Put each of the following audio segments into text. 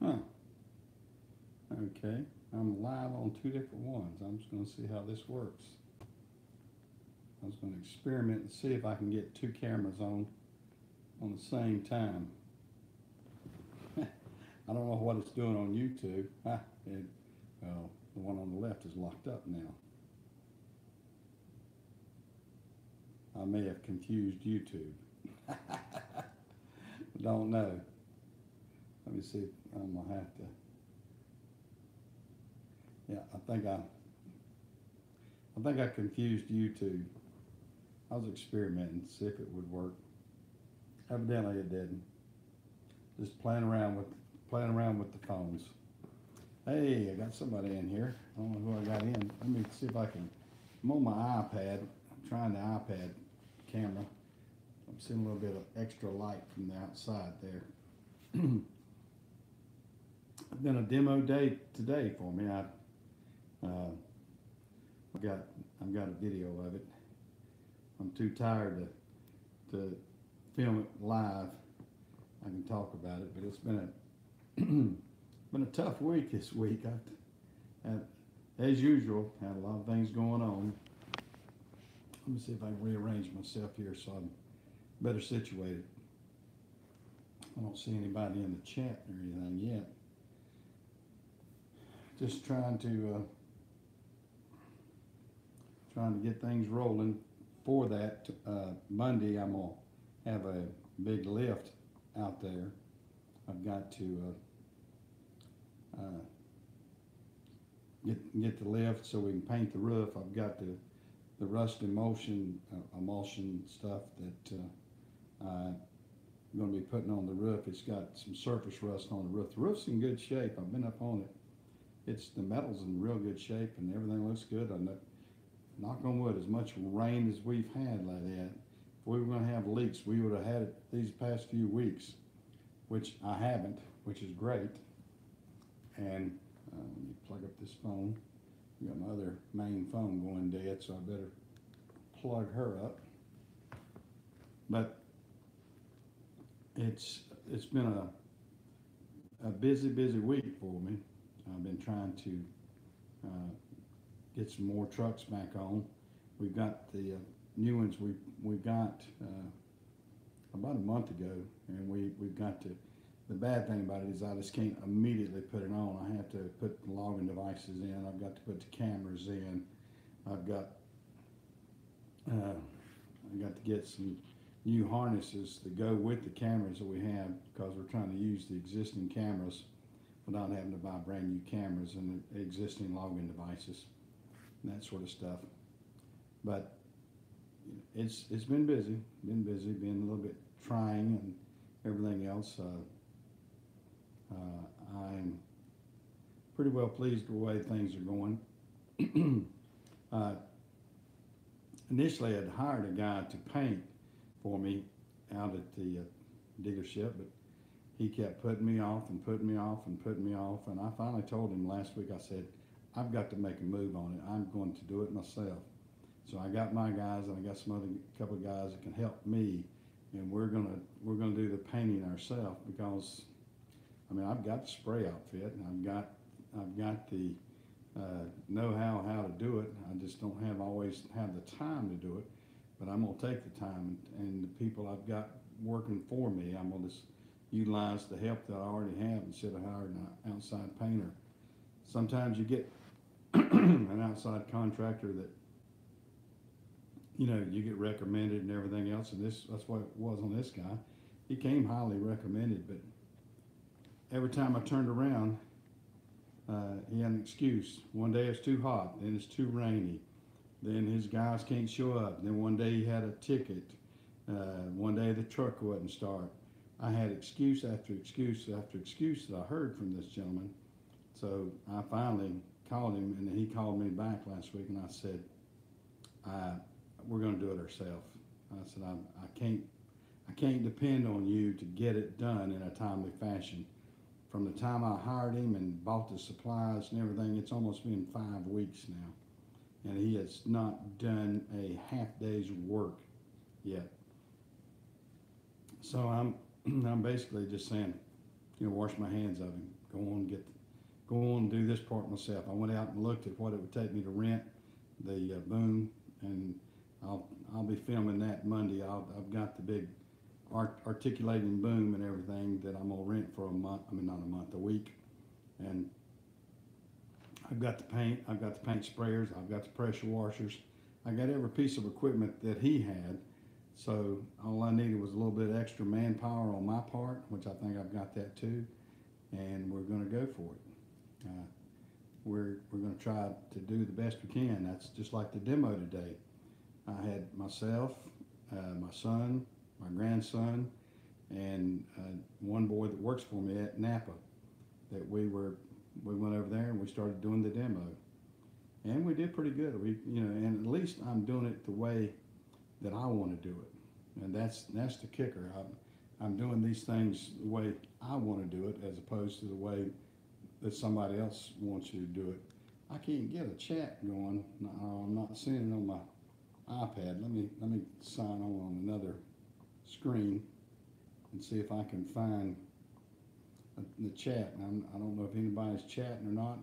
Huh. Okay. I'm live on two different ones. I'm just going to see how this works. I was going to experiment and see if I can get two cameras on the same time. I don't know what it's doing on YouTube. Well, the one on the left is locked up now. I may have confused YouTube. Don't know. Let me see. I'm gonna have to. Yeah, I think I confused YouTube. I was experimenting to see if it would work. Evidently, it didn't. Just playing around with the phones. Hey, I got somebody in here. I don't know who I got in. Let me see if I can. I'm on my iPad. I'm trying the iPad camera. I'm seeing a little bit of extra light from the outside there. It's been a demo day today for me. I've got a video of it. I'm too tired to film it live. I can talk about it, but it's been a been a tough week this week. As usual, had a lot of things going on. Let me see if I can rearrange myself here so I'm better situated. I don't see anybody in the chat or anything yet. Just trying to get things rolling. For that Monday, I'm gonna have a big lift out there. I've got to get the lift so we can paint the roof. I've got the rust emulsion stuff that I'm going to be putting on the roof. It's got some surface rust on the roof. The roof's in good shape. I've been up on it. The metal's in real good shape and everything looks good on it. Knock on wood, as much rain as we've had like that, if we were going to have leaks, we would have had it these past few weeks, which I haven't, which is great. And let me plug up this phone. I got my other main phone going dead, so I better plug her up. But it's been a busy week for me. I've been trying to get some more trucks back on. We've got the new ones we got about a month ago, and we've got to. The bad thing about it is I just can't immediately put it on. I have to put the logging devices in. I've got to put the cameras in. I've got to get some new harnesses to go with the cameras that we have because we're trying to use the existing cameras without having to buy brand new cameras and the existing logging devices and that sort of stuff. But it's been busy, been a little bit trying and everything else. I'm pretty well pleased with the way things are going. Initially, I'd hired a guy to paint for me out at the dealership, but he kept putting me off, and I finally told him last week, I said, I've got to make a move on it. I'm going to do it myself. So I got my guys, and I got couple of guys that can help me, and we're gonna do the painting ourselves because, I mean, I've got the spray outfit, and I've got the know-how how to do it. I just don't always have the time to do it, but I'm gonna take the time, and the people I've got working for me, I'm gonna just utilize the help that I already have instead of hiring an outside painter. Sometimes you get an outside contractor that you get recommended and everything else, and that's what it was on this guy. He came highly recommended, but every time I turned around, he had an excuse. One day it's too hot, then it's too rainy, then his guys can't show up. Then one day he had a ticket. One day the truck wouldn't start. I had excuse after excuse after excuse that I heard from this gentleman. So I finally called him, and he called me back last week, and I said, we're going to do it ourselves. I said, I can't depend on you to get it done in a timely fashion. From the time I hired him and bought the supplies and everything, it's almost been 5 weeks now, and he has not done a half day's work yet. So I'm basically just saying, wash my hands of him. Go on and do this part myself. I went out and looked at what it would take me to rent the boom, and I'll be filming that Monday. I've got the big articulating boom and everything that I'm gonna rent for a month. I mean, not a month, a week. And I've got the paint. I've got the paint sprayers. I've got the pressure washers. I got every piece of equipment that he had. So all I needed was a little bit extra manpower on my part, which I think I've got that too. And we're going to go for it. We're going to try to do the best we can. That's just like the demo today. I had myself, my son, my grandson, and one boy that works for me at Napa. That we went over there and we started doing the demo, and we did pretty good. And at least I'm doing it the way that I want to do it, and that's the kicker. I'm doing these things the way I want to do it, as opposed to the way that somebody else wants you to do it. I can't get a chat going. No, I'm not seeing it on my iPad. Let me sign on another screen and see if I can find the chat. I don't know if anybody's chatting or not,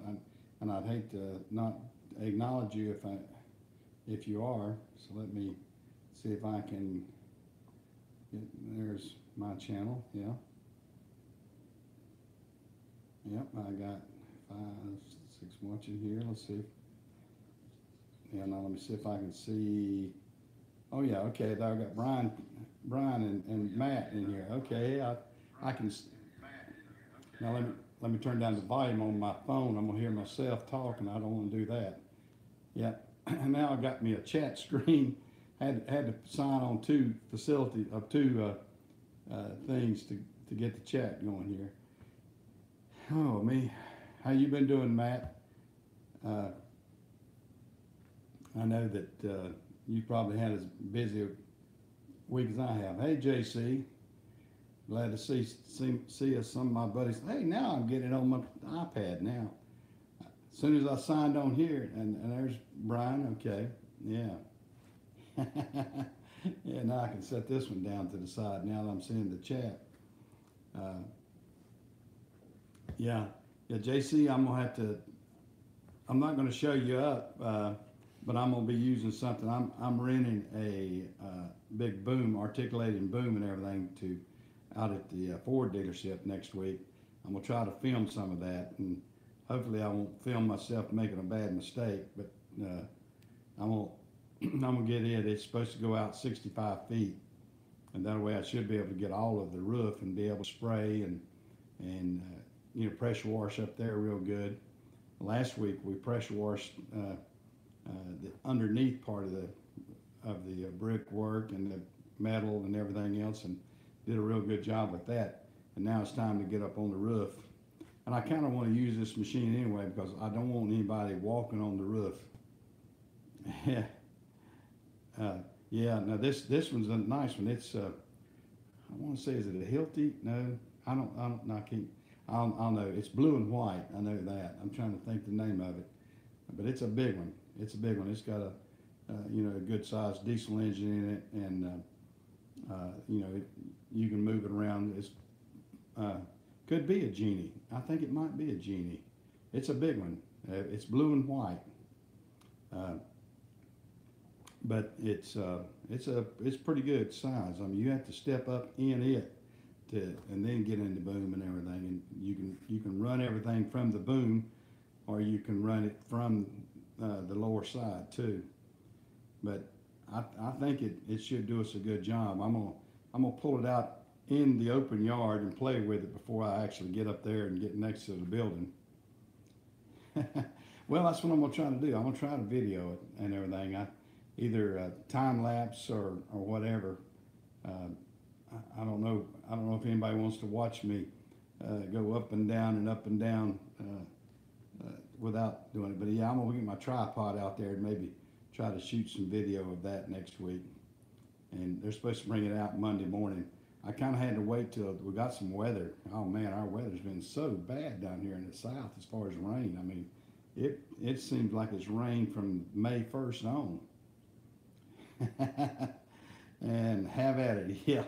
and I'd hate to not acknowledge you if you are. So let me see if I can there's my channel. Yep, I got 5, 6 watching here. Let's see. Now let me see if I can see. Oh yeah, okay. I got Brian and Matt in here. Okay, I can. Now let me turn down the volume on my phone. I'm gonna hear myself talking. I don't want to do that. Yep. Now I got me a chat screen. Had to sign on two things to get the chat going here. Oh me, how you been doing, Matt? I know that you probably had as busy a week as I have. Hey JC, glad to see us. Some of my buddies. Hey, now I'm getting it on my iPad now. As soon as I signed on here, and there's Brian. Okay, yeah. Yeah, now I can set this one down to the side now that I'm seeing the chat. Yeah, JC, I'm not gonna show you up, but I'm gonna be using something. I'm renting a big boom, articulating boom and everything out at the Ford dealership next week. I'm gonna try to film some of that, and hopefully I won't film myself making a bad mistake, but I'm gonna get it. It's supposed to go out 65 feet, and that way I should be able to get all of the roof and be able to spray and pressure wash up there real good. Last week we pressure washed the underneath part of the brickwork and the metal and everything else, and did a real good job with that. And now it's time to get up on the roof. And I kind of want to use this machine anyway because I don't want anybody walking on the roof. Yeah. Now this one's a nice one. It's I want to say, is it a Hilti? No, I can't. I'll know. It's blue and white. I know that. I'm trying to think the name of it, but it's a big one. It's a big one. It's got a good sized diesel engine in it, and you can move it around. It's could be a Genie. I think it might be a Genie. It's a big one. It's blue and white. But it's pretty good size. I mean, you have to step up in it and then get into boom and everything. And you can run everything from the boom, or you can run it from the lower side too. But I think it should do us a good job. I'm gonna pull it out in the open yard and play with it before I actually get up there and get next to the building. Well, that's what I'm gonna try to do. I'm gonna try to video it and everything. Either time lapse or whatever. I don't know. I don't know if anybody wants to watch me go up and down without doing it. But yeah, I'm gonna get my tripod out there and maybe try to shoot some video of that next week. And they're supposed to bring it out Monday morning. I kind of had to wait till we got some weather. Oh man, our weather's been so bad down here in the south as far as rain. I mean, it seems like it's rained from May 1st on. And have at it, yeah.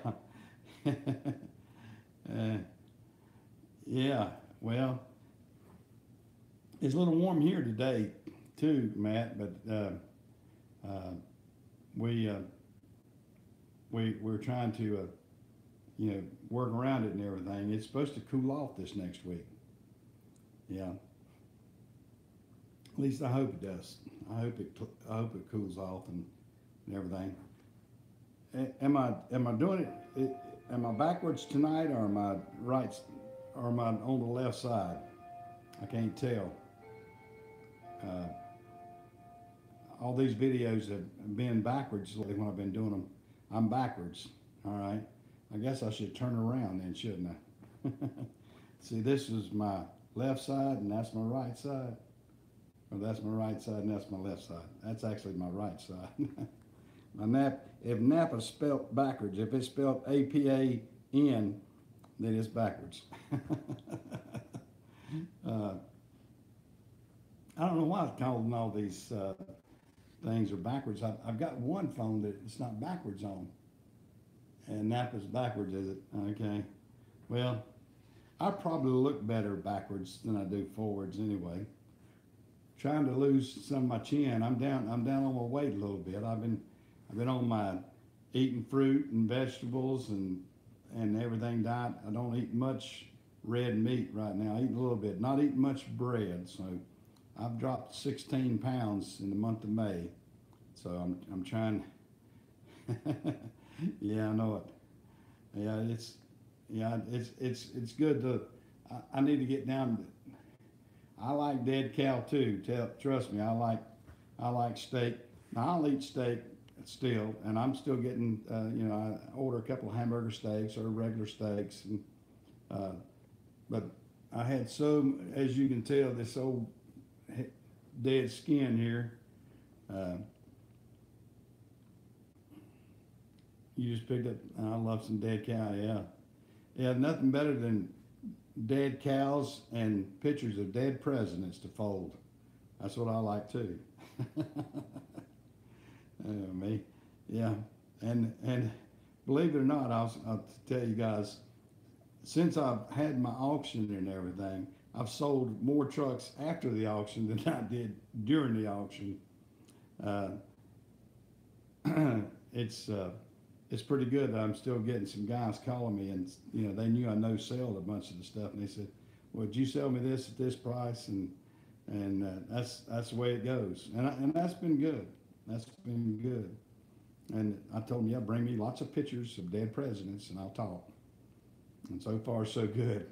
Yeah, well, it's a little warm here today too, Matt. But uh, we we're trying to work around it and everything. It's supposed to cool off this next week. Yeah, at least I hope it does. I hope it cools off and everything. Am I doing it? Am I backwards tonight, or am I right, or am I on the left side? I can't tell. Uh, all these videos have been backwards lately when I've been doing them. I'm backwards. All right. I guess I should turn around then, shouldn't I? See, this is my left side, and that's my right side. Or that's my right side, and that's my left side. That's actually my right side. My nap. If Napa's spelt backwards, if it's spelled APAN, then it's backwards. uh, I don't know why it's calling all these things are backwards. I've got one phone that it's not backwards on, and Napa's backwards, is it? Okay. Well, I probably look better backwards than I do forwards anyway. Trying to lose some of my chin. I'm down. I'm down on my weight a little bit. I've been on my eating fruit and vegetables and everything diet. I don't eat much red meat right now. I eat a little bit. Not eating much bread. So I've dropped 16 pounds in the month of May. So I'm trying. Yeah, I know it. It's good to. I need to get down. I like dead cow too. Trust me, I like steak. Now I'll eat steak still, and I'm still getting. I order a couple of hamburger steaks or regular steaks, uh, but I had as you can tell, this old dead skin here. Uh, you just picked up. I love some dead cow. Yeah, yeah. Nothing better than dead cows and pictures of dead presidents to fold. That's what I like too. Me, yeah, and believe it or not, I'll tell you guys, since I've had my auction and everything, I've sold more trucks after the auction than I did during the auction. Uh, it's pretty good that I'm still getting some guys calling me, and they knew I no-sold a bunch of the stuff, and they said, "Well, did you sell me this at this price?" And that's the way it goes, and that's been good. That's been good. And I told them, yeah, bring me lots of pictures of dead presidents, and I'll talk. And so far, so good.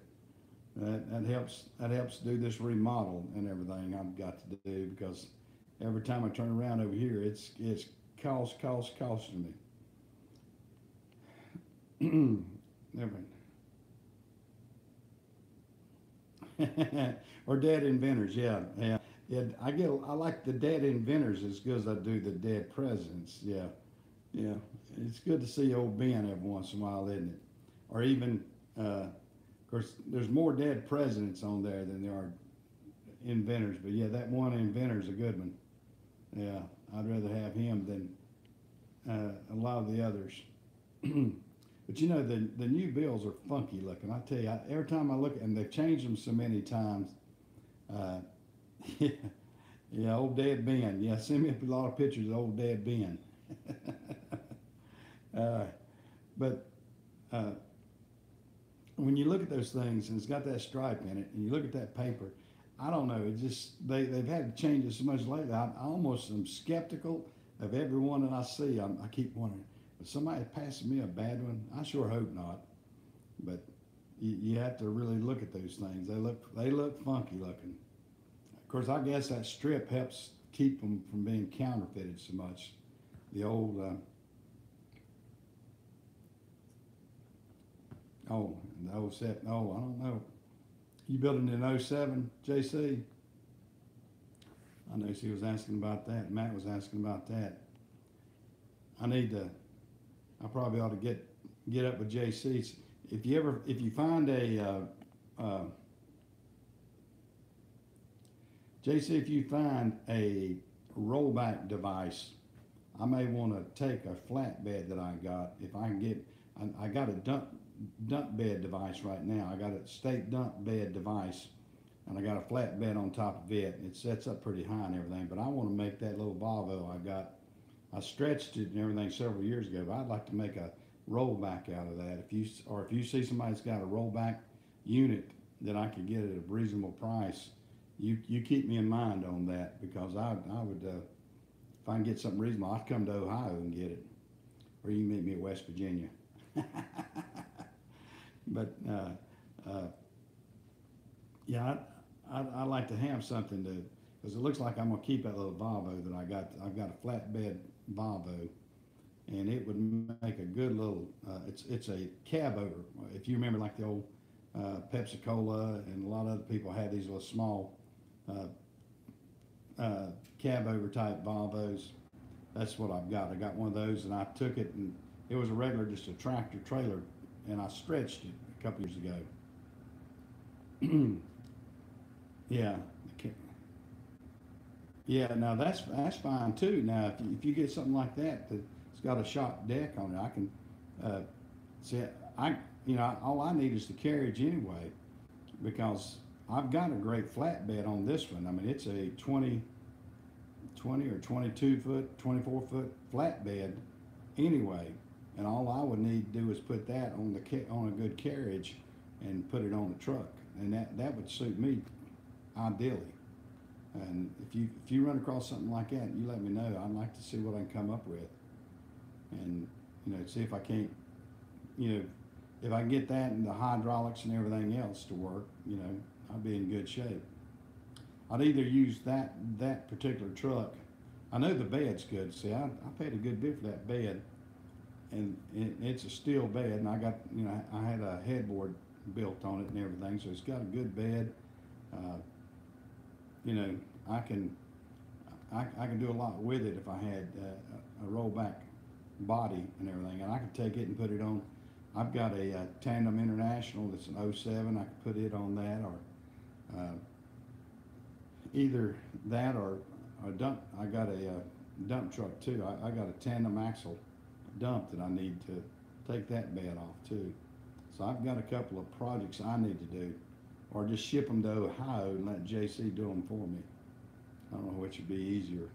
That helps do this remodel and everything I've got to do, because every time I turn around over here, it's costing me. Or dead inventors, yeah, yeah. Yeah, I like the dead inventors as good as I do the dead presidents. Yeah, yeah. It's good to see old Ben every once in a while, isn't it? Or even, of course, there's more dead presidents on there than there are inventors. But yeah, that one inventor's a good one. Yeah, I'd rather have him than a lot of the others. But the new bills are funky looking. I tell you, every time I look at them, they've changed them so many times. Uh, Yeah, yeah, old Dad Ben. Yeah, send me a lot of pictures of old Dad Ben. uh, but uh, when you look at those things and it's got that stripe in it, and you look at that paper, I don't know. It just they've had to change it so much lately. I almost am skeptical of every one that I see. I keep wondering, is somebody passing me a bad one? I sure hope not. But you have to really look at those things. They look funky looking. Of course, I guess that strip helps keep them from being counterfeited so much. The old, the 07, I don't know. You building in 07, JC? I know she was asking about that. Matt was asking about that. I probably ought to get up with JC. If you find JC, if you find a rollback device, I may want to take a flatbed that I got. If I can get, I got a dump dump bed device right now. I got a state dump bed device, and I got a flat bed on top of it. It sets up pretty high and everything, but I want to make that little Volvo I got. I stretched it and everything several years ago, but I'd like to make a rollback out of that. If you see somebody that's got a rollback unit that I could get at a reasonable price, you keep me in mind on that, because I would if I can get something reasonable, I'd come to Ohio and get it, or you can meet me at West Virginia. But yeah, I like to have something to, because it looks like I'm gonna keep that little Volvo that I got. I've got a flatbed Volvo, and it would make a good little. It's a cab over. If you remember, like the old Pepsi Cola, and a lot of other people had these little small cab over type Volvos. That's what I've got. I got one of those, and I took it, and it was a regular, just a tractor trailer, and I stretched it a couple years ago. Yeah, yeah. Now that's fine too. Now if you get something like that that's got a shop deck on it, I can see. All I need is the carriage anyway, because I've got a great flatbed on this one. I mean, it's a 20 or 22 foot, 24 foot flatbed anyway, and all I would need to do is put that on a good carriage and put it on the truck, and that would suit me ideally. And if you run across something like that, you let me know. I'd like to see what I can come up with, and see if I can't, if I can get that and the hydraulics and everything else to work, I'll be in good shape. I'd either use that particular truck. I know the bed's good. See, I paid a good bit for that bed, and it's a steel bed, and I got, I had a headboard built on it and everything, so it's got a good bed. I can do a lot with it if I had a rollback body and everything, and I could take it and put it on. I've got a Tandem International that's an '07. I could put it on that, or either that or a dump. I got a dump truck too. I got a tandem axle dump that I need to take that bed off too. So I've got a couple of projects I need to do, or just ship them to Ohio and let JC do them for me. I don't know which would be easier.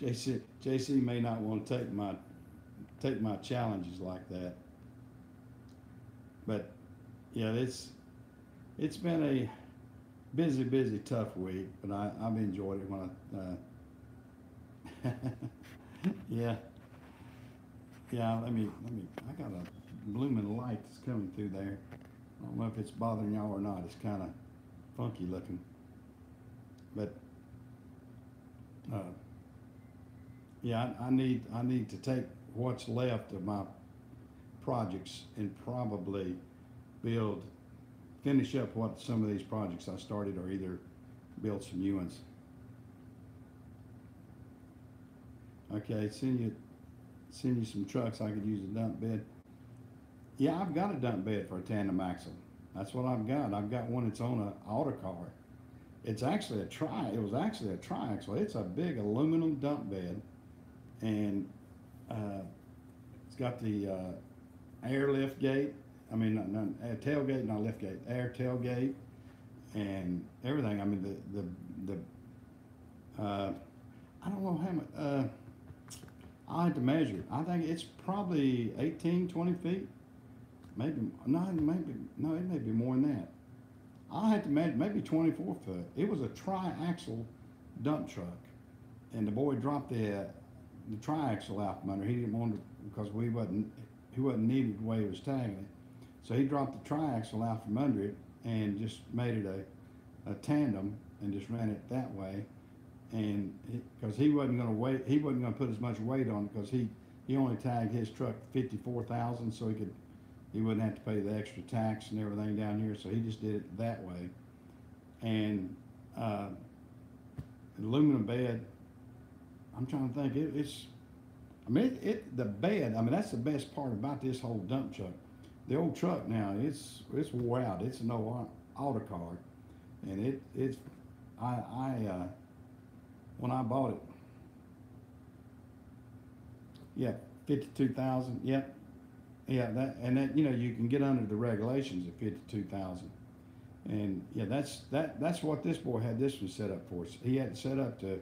JC may not want to take my challenges like that. But yeah, it's been a busy, tough week, but I've enjoyed it when I yeah. I got a blooming light that's coming through there. I don't know if it's bothering y'all or not. It's kind of funky looking, but yeah, I need to take what's left of my projects and probably finish up what some of these projects I started, or either build some new ones. Okay, send you some trucks I could use a dump bed. Yeah, I've got a dump bed for a tandem axle. That's what I've got. I've got one that's on a autocar. It was actually a triaxle. It's a big aluminum dump bed, and it's got the air lift gate. I mean, not tailgate, not lift gate, air tailgate, and everything. I mean, I don't know how much. I had to measure. I think it's probably 18, 20 feet. Maybe it may be more than that. I had to measure, maybe 24 foot. It was a triaxle dump truck, and the boy dropped the triaxle out from under. He didn't want to, because he wasn't needed the way he was tagging it. So he dropped the triaxle out from under it and just made it a tandem and just ran it that way. And because he wasn't going to put as much weight on it, because he only tagged his truck 54,000, so he wouldn't have to pay the extra tax and everything down here. So he just did it that way. And aluminum bed. I'm trying to think. The bed. I mean, that's the best part about this whole dump truck. The old truck now, it's wore out. It's an old autocar, and when I bought it, yeah, 52,000. Yep, Yeah, that you can get under the regulations at 52,000. And yeah, that's what this boy had this one set up for. He had it set up to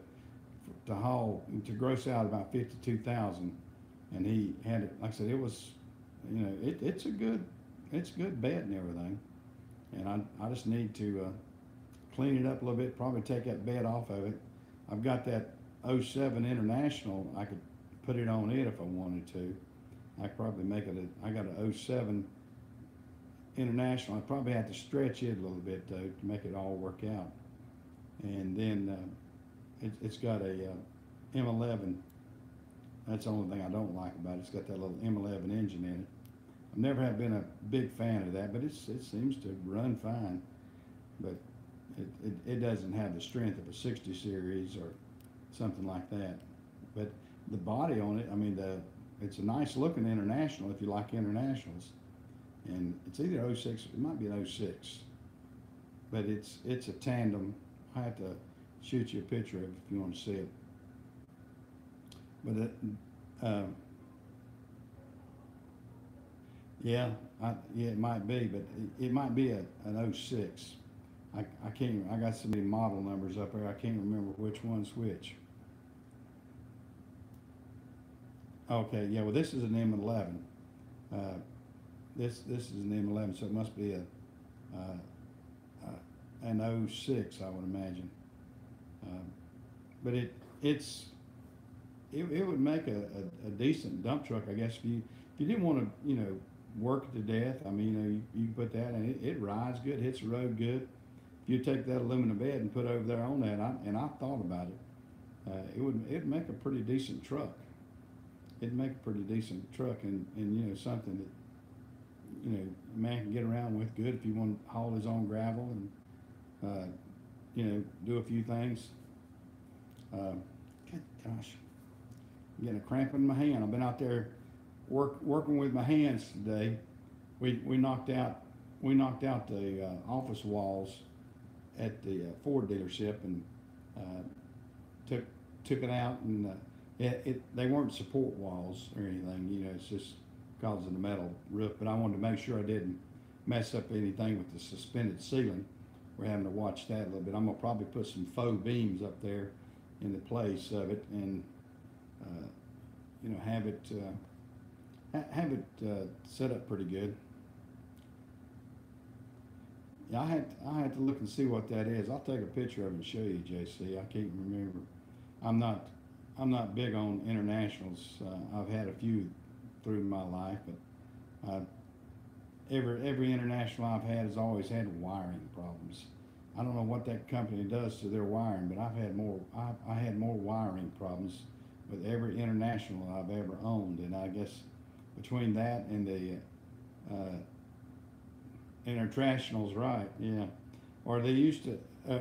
haul to gross out about 52,000, and he had it. Like I said, it was, it's a good bed and everything. And I just need to clean it up a little bit. Probably take that bed off of it. I've got that '07 International. I could put it on it if I wanted to. I could probably make it. I got a '07 International. I probably have to stretch it a little bit though to make it all work out. And then it's got a M11. That's the only thing I don't like about it. It's got that little M11 engine in it. I've never have been a big fan of that, but it seems to run fine. But it doesn't have the strength of a 60 series or something like that. But the body on it, I mean, it's a nice looking International if you like Internationals. And it's either '06, it might be an '06, but it's a tandem. I have to shoot you a picture of it if you want to see it. But yeah, yeah, it might be, but it might be an '06. I can't. I got so many model numbers up there. I can't remember which one's which. Okay, yeah. Well, this is an M11. Uh, this is an M11, so it must be uh, an '06, I would imagine. Um, but it would make a decent dump truck, I guess, if you didn't want to work it to death. I mean, you put that and it rides good, hits the road good. You take that aluminum bed and put over there on that, I thought about it. It'd make a pretty decent truck. It'd make a pretty decent truck, and something that a man can get around with good if you want to haul his own gravel and do a few things. God, gosh, I'm getting a cramp in my hand. I've been out there working with my hands today. We knocked out the office walls at the Ford dealership and took it out, and they weren't support walls or anything. It's just because of the metal roof. But I wanted to make sure I didn't mess up anything with the suspended ceiling. We're having to watch that a little bit. I'm gonna probably put some faux beams up there in the place of it, and have it set up pretty good. Yeah, I had to look and see what that is. I'll take a picture of it and show you, JC. I can't remember. I'm not big on Internationals. I've had a few through my life, but every International I've had has always had wiring problems. I don't know what that company does to their wiring, but I had more wiring problems with every International I've ever owned, and I guess between that and the Internationals, right? Yeah, or they used to,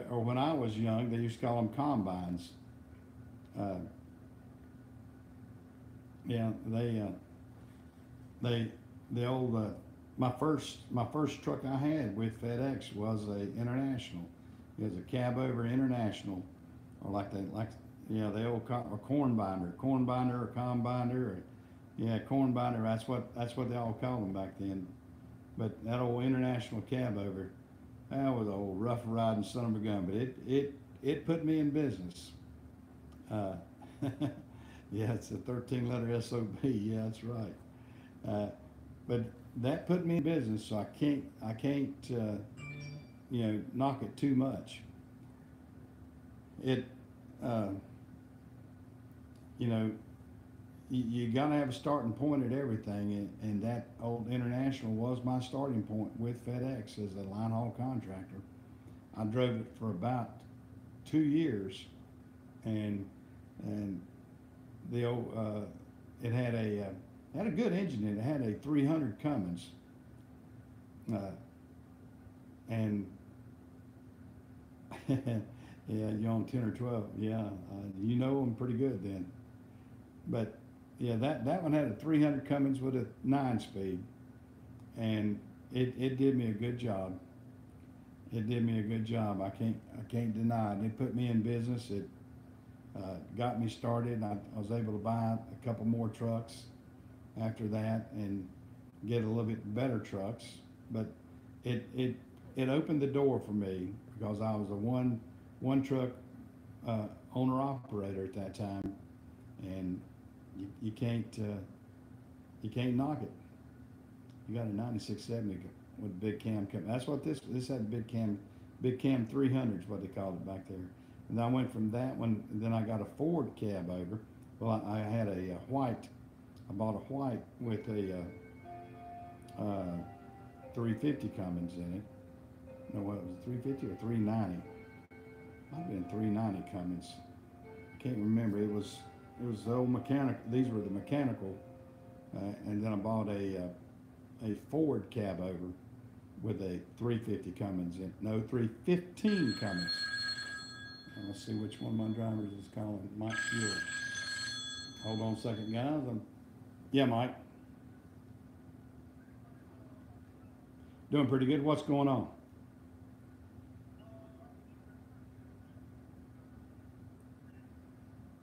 or when I was young, they used to call them combines. Uh, yeah, the old my first truck I had with FedEx was a International. It was a cab over International, or they old a corn binder or combinder, or yeah, corn binder. That's what they all called them back then. But that old International cab over, that was an old rough riding son of a gun. But it put me in business. Uh, yeah, it's a 13-letter SOB. Yeah, that's right. But that put me in business, so I can't knock it too much. It uh, you know you got to have a starting point at everything, and that old International was my starting point with FedEx as a line haul contractor. I drove it for about 2 years, and the old it had a good engine in it. It had a 300 Cummins, and yeah, you're on 10 or 12. Yeah, you know them pretty good then. But yeah, that one had a 300 Cummins with a 9-speed, and it did me a good job. It did me a good job. I can't deny it. It put me in business. It got me started. I was able to buy a couple more trucks after that, and get a little bit better trucks, but it it it opened the door for me because I was a one truck owner operator at that time, and you can't knock it. You got a 9670 with big cam. That's what this had. Big cam 300 is what they called it back there. And I went from that one. And then I got a Ford cab over. Well, I had a white. I bought a white with a 350 Cummins in it. No, what was it, 350 or 390? Might have been 390 Cummins. I can't remember. It was the old mechanic. These were the mechanical. And then I bought a Ford cab over with a 350 Cummins in. No, 315 Cummins. And let's see which one of my drivers is calling. Mike Fuel. Hold on a second, guys. Yeah, Mike. Doing pretty good. What's going on?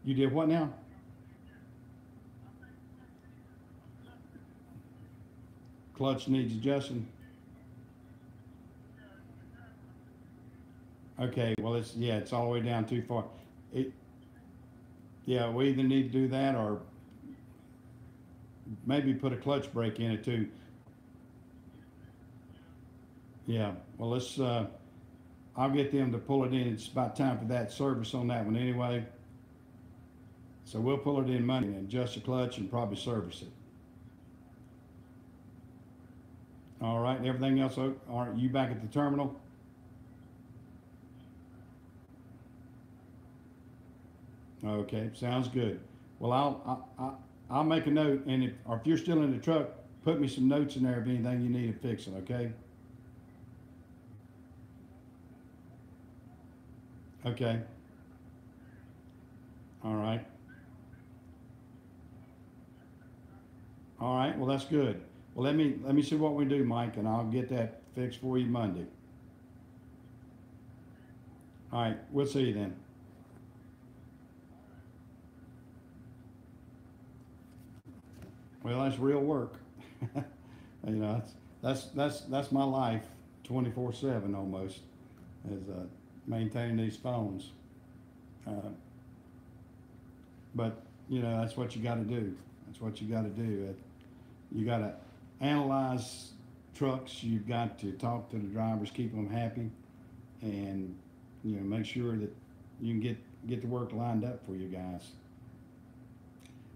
You did what now? Clutch needs adjusting. Okay, well it's all the way down too far. It Yeah, we either need to do that or maybe put a clutch brake in it too. Yeah, well I'll get them to pull it in. It's about time for that service on that one anyway. So we'll pull it in Monday and adjust the clutch and probably service it. All right, everything else, are you back at the terminal? Okay, sounds good. Well, I'll make a note, and if you're still in the truck, put me some notes in there of anything you need to fix it, okay? Okay, all right. All right, well, that's good. Well, let me see what we do, Mike, and I'll get that fixed for you Monday. All right, we'll see you then. Well, that's real work. You know, that's my life, 24/7 almost, is maintaining these phones. Uh, but you know, that's what you got to do. That's what you got to do. You got to analyze trucks. You've got to talk to the drivers, keep them happy, and you know, make sure that you can get the work lined up for you guys.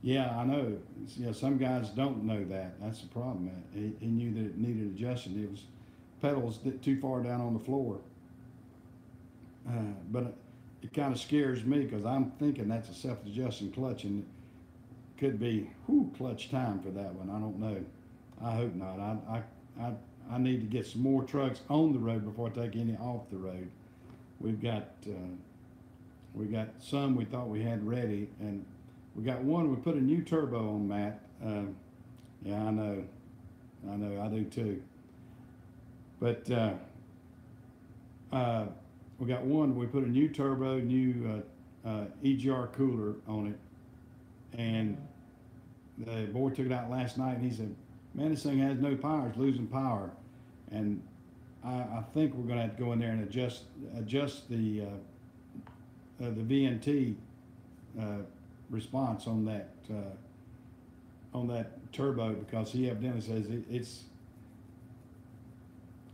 Yeah, I know. Yeah, some guys don't know that. That's the problem. He knew that it needed adjusting. It was pedals too far down on the floor. But it kind of scares me because I'm thinking that's a self-adjusting clutch, and it could be clutch time for that one. I don't know. I hope not. I need to get some more trucks on the road before I take any off the road. We've got we got some we thought we had ready, and we got one. We put a new turbo on, Matt. Yeah, I know, I do too. But we got one. We put a new turbo, new EGR cooler on it, and the boy took it out last night, and he said, "Man, this thing has no power. It's losing power." And I think we're going to have to go in there and adjust the VNT response on that turbo, because he evidently says it's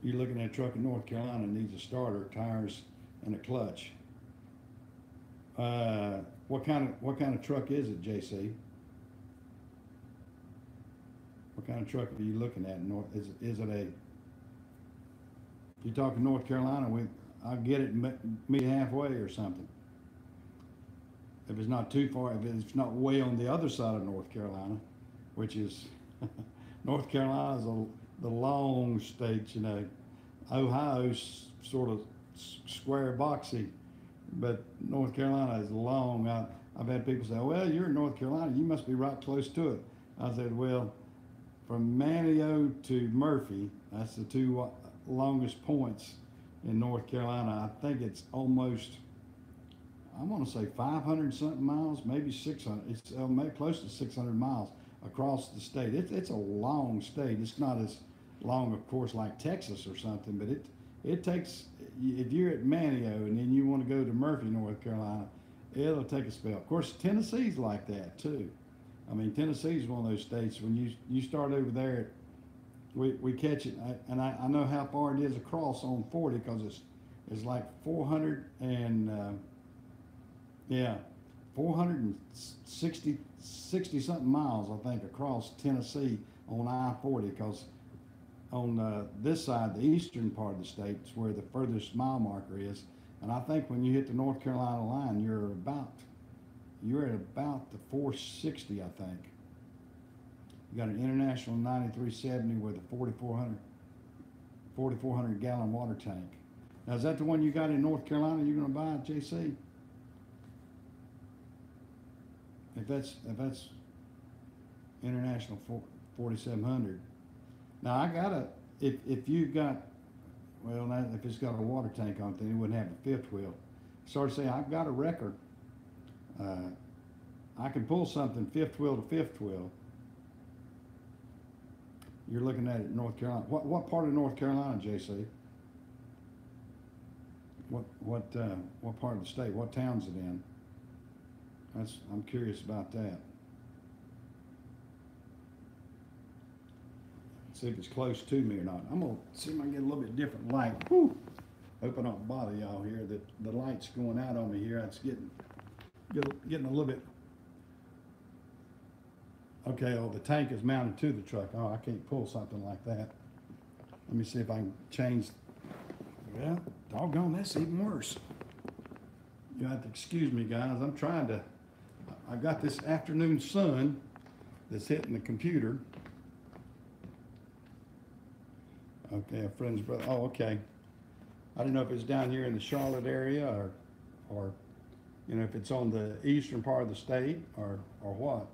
you're looking at a truck in North Carolina that needs a starter, tires, and a clutch. What kind of truck is it, JC? What kind of truck are you looking at? Is it a? If you're talking North Carolina, I'll get it meet halfway or something. If it's not too far, if it's not way on the other side of North Carolina, which is North Carolina is the long state, you know. Ohio's sort of square boxy, but North Carolina is long. I've had people say, "Well, you're in North Carolina, you must be right close to it." I said, "Well, from Manteo to Murphy, that's the two longest points in North Carolina. I think it's almost, I want to say 500 something miles, maybe 600. It's maybe close to 600 miles. across the state. It's a long state. It's not as long, of course, like Texas or something, but it takes, if you're at Manteo and then you want to go to Murphy, North Carolina, it'll take a spell. Of course, Tennessee's like that too. I mean, Tennessee's one of those states when you start over there, we catch it, and I know how far it is across on 40 because it's like 400 and yeah, 460 something miles, I think, across Tennessee on I-40, because on this side, the eastern part of the state, is where the furthest mile marker is. And I think when you hit the North Carolina line, you're at about the 460, I think. You got an International 9370 with a 4,400 gallon water tank. Now, is that the one you got in North Carolina you're going to buy, JC? If that's International 4700. Now I gotta, if you've got, well, now, if it's got a water tank on it, then it wouldn't have a fifth wheel. Sort of say I've got a wrecker. I can pull something fifth wheel to fifth wheel. You're looking at it in North Carolina. What part of North Carolina, JC? What part of the state? What town's it in? I'm curious about that. See if it's close to me or not. I'm gonna see if I can get a little bit different light. Whew. Hope I don't bother y'all here. The light's going out on me here. It's getting a little bit. Okay, oh, the tank is mounted to the truck. Oh, I can't pull something like that. Let me see if I can change. Well, doggone, that's even worse. You have to excuse me, guys. I'm trying to. I got this afternoon sun that's hitting the computer. Okay, a friend's brother. Oh, okay. I don't know if it's down here in the Charlotte area or you know, if it's on the eastern part of the state or what.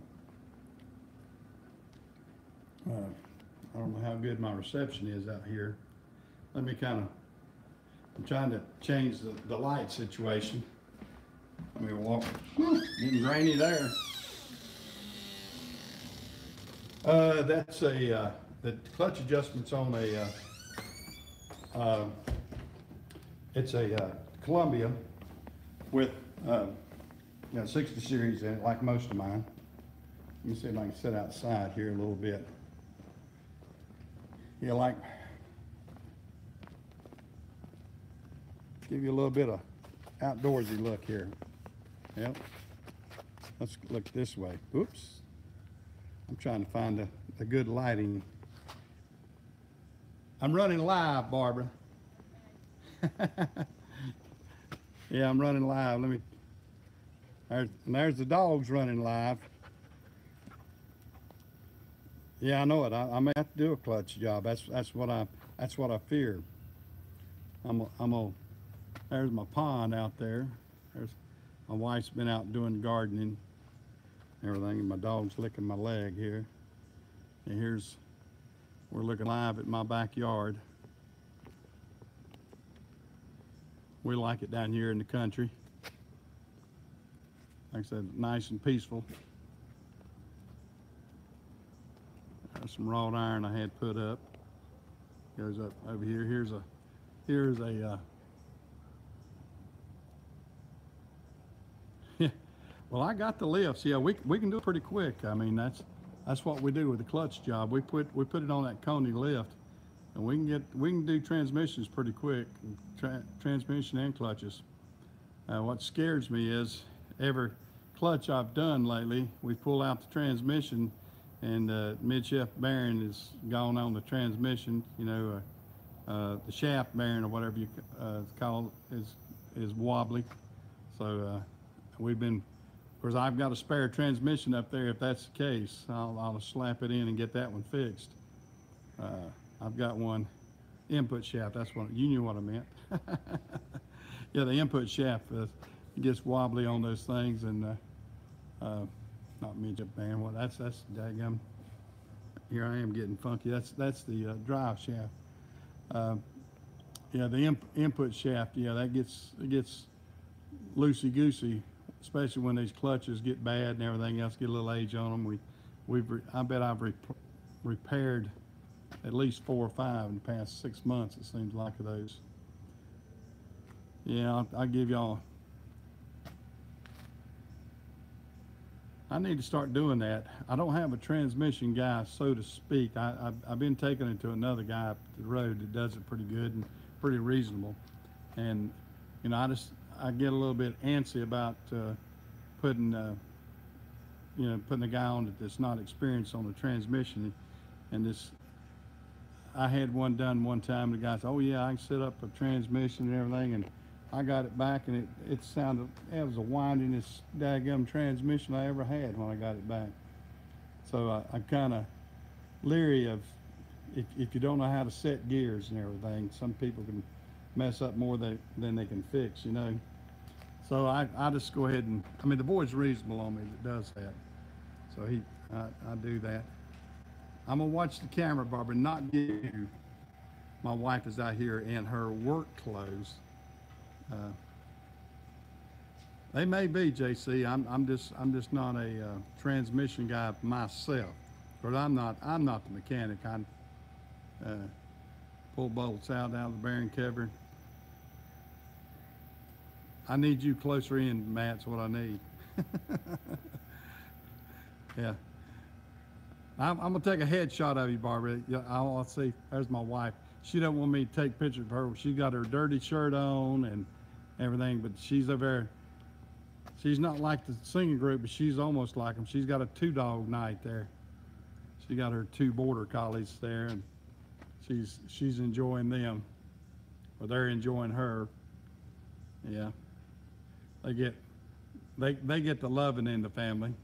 I don't know how good my reception is out here. Let me I'm trying to change the light situation. Let me walk. Getting rainy there. That's the clutch adjustment's on it's a Columbia with 60 series in it, like most of mine. Let me see if I can sit outside here a little bit. Yeah, like give you a little bit of outdoorsy look here. Yep. Let's look this way. Oops. I'm trying to find the good lighting. I'm running live, Barbara. Yeah, I'm running live. Let me. There's the dogs running live. Yeah, I know it. I may have to do a clutch job. That's what I fear. There's my pond out there. My wife's been out doing gardening, everything, and my dog's licking my leg here. And we're looking live at my backyard. We like it down here in the country. Like I said, nice and peaceful. There's some wrought iron I had put up. Goes up over here. Here's a yeah. Well, I got the lifts. Yeah, we can do it pretty quick. I mean, that's what we do with the clutch job. We put it on that Coney lift, and we can do transmissions pretty quick, transmission and clutches. What scares me is every clutch I've done lately, we pull out the transmission, and midshaft bearing is gone on the transmission. You know, the shaft bearing or whatever you call it is wobbly. So we've been. Of course, I've got a spare transmission up there. If that's the case, I'll slap it in and get that one fixed. I've got one input shaft. That's what you knew what I meant. Yeah, the input shaft gets wobbly on those things, and not midget band. Well, that's daggum. Here I am getting funky. That's the drive shaft. Yeah, the input shaft. Yeah, it gets loosey goosey, especially when these clutches get bad and everything else, get a little age on them. I bet I've repaired at least 4 or 5 in the past 6 months. It seems like of those. Yeah, I'll give y'all. I need to start doing that. I don't have a transmission guy, so to speak. I've been taking it to another guy up the road that does it pretty good and pretty reasonable. And you know, I get a little bit antsy about putting putting a guy on it that's not experienced on the transmission. And this, I had one done one time. The guy said, "Oh yeah, I can set up a transmission and everything," and I got it back, and it sounded, it was the windingest daggum transmission I ever had when I got it back. So I'm kind of leery of, if you don't know how to set gears and everything, some people can mess up more than they can fix, you know. So I just go ahead and, I mean, the boy's reasonable on me that does that. So I do that. I'm gonna watch the camera, Barbara, not give you, my wife is out here in her work clothes. They may be, JC. I'm just not a transmission guy myself, but I'm not the mechanic. I pull bolts out of the bearing cover. I need you closer in, Matt. That's what I need. Yeah. I'm gonna take a headshot of you, Barbara. Yeah, I'll see. There's my wife. She don't want me to take pictures of her. She got her dirty shirt on and everything, but she's over there. She's not like the singing group, but she's almost like them. She's got a 2-dog night there. She got her 2 border collies there, and she's enjoying them, or they're enjoying her. Yeah, they get the loving in the family.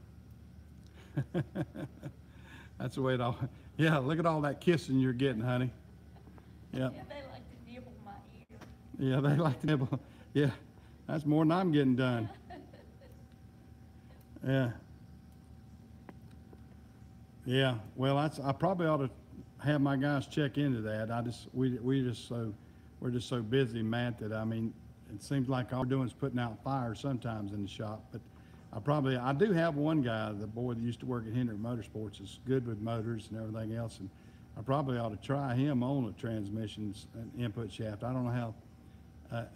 That's the way it all. Yeah, look at all that kissing you're getting, honey. Yeah. Yeah, they like to nibble my ear. Yeah, they like to nibble. Yeah, that's more than I'm getting done. Yeah. Yeah. Well, I probably ought to have my guys check into that. We're just so busy, Matt, that I mean, it seems like all we're doing is putting out fires sometimes in the shop. But I do have one guy, the boy that used to work at Hendrick Motorsports, is good with motors and everything else, and I probably ought to try him on the transmissions and input shaft. I don't know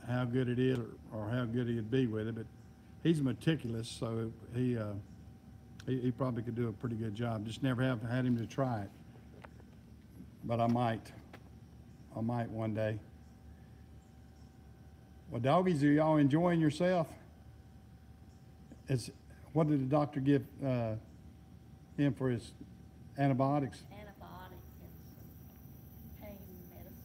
how good it is or how good he'd be with it, but he's meticulous, so he probably could do a pretty good job. Just never have had him to try it, but I might one day. Well, doggies, are y'all enjoying yourself? What did the doctor give him for his antibiotics? Antibiotic and some pain medicine.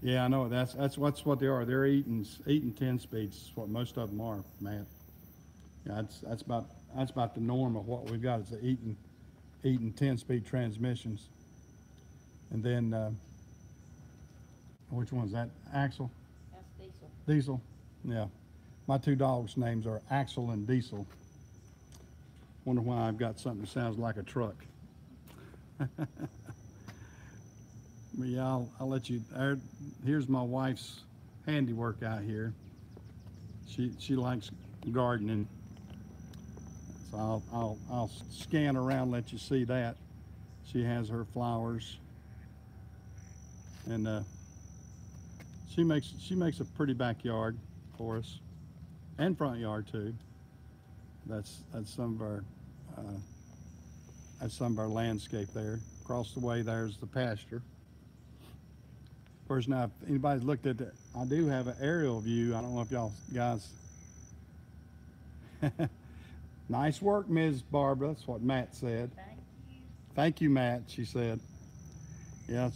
Yeah, I know. That's what they are. They're eating 10 speeds. Is what most of them are, Matt. Yeah, that's about the norm of what we've got, is the eating 10-speed transmissions. And then which one's that? Axle? That's diesel. Diesel? Yeah. My 2 dogs' names are Axel and Diesel. Wonder why I've got something that sounds like a truck. But yeah, I'll let you. Here's my wife's handiwork out here. She likes gardening, so I'll scan around and let you see that. She has her flowers, and she makes a pretty backyard for us, and front yard too. That's some of our landscape there. Across the way there's the pasture. Of course, now if anybody's looked at that, I do have an aerial view. I don't know if y'all guys. Nice work, Ms. Barbara. That's what Matt said. Thank you. Thank you, Matt, she said. Yeah,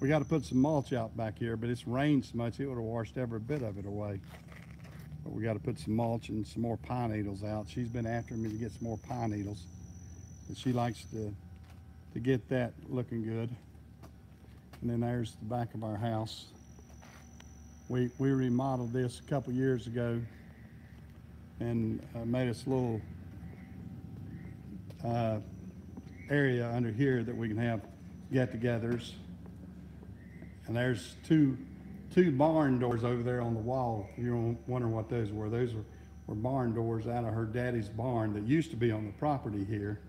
we got to put some mulch out back here, but it's rained so much it would have washed every bit of it away. But we got to put some mulch and some more pine needles out. She's been after me to get some more pine needles, and she likes to get that looking good. And then there's the back of our house. We remodeled this a couple years ago and made us a little area under here that we can have get-togethers. And there's two barn doors over there on the wall. You're wondering what those were. Those were or barn doors out of her daddy's barn that used to be on the property here.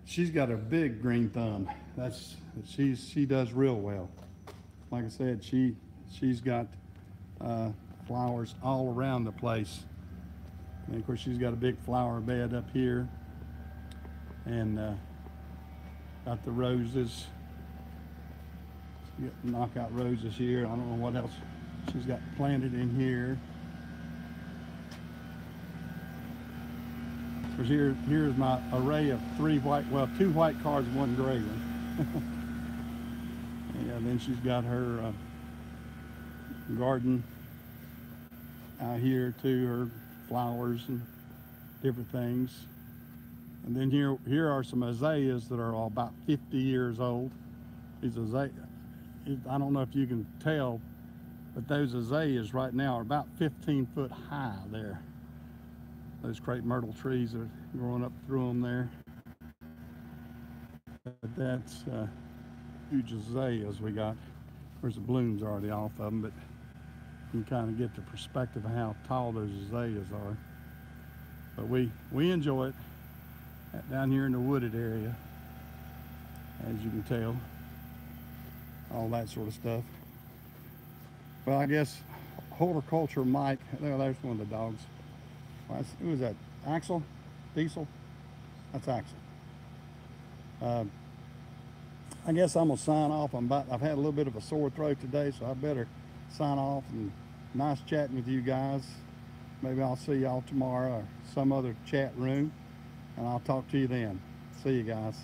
She's got a big green thumb. She does real well. Like I said, she's got flowers all around the place. And of course, she's got a big flower bed up here, and got the roses. She got knockout roses here. I don't know what else she's got planted in here. Because here's my array of two white cars and one gray one. And then she's got her garden out here too, her flowers and different things. And then here are some azaleas that are all about 50 years old. These azaleas, I don't know if you can tell, but those azaleas right now are about 15 foot high there. Those crepe myrtle trees are growing up through them there. But that's huge azaleas we got. Of course, the bloom's already off of them, but you can kind of get the perspective of how tall those azaleas are. But we enjoy it down here in the wooded area, as you can tell. All that sort of stuff. Well, I guess horticulture Mike, there's one of the dogs. Who was that? Axel? Diesel? That's Axel. I guess I'm gonna sign off. I've had a little bit of a sore throat today, so I better sign off. And nice chatting with you guys. Maybe I'll see y'all tomorrow or some other chat room, and I'll talk to you then. See you guys.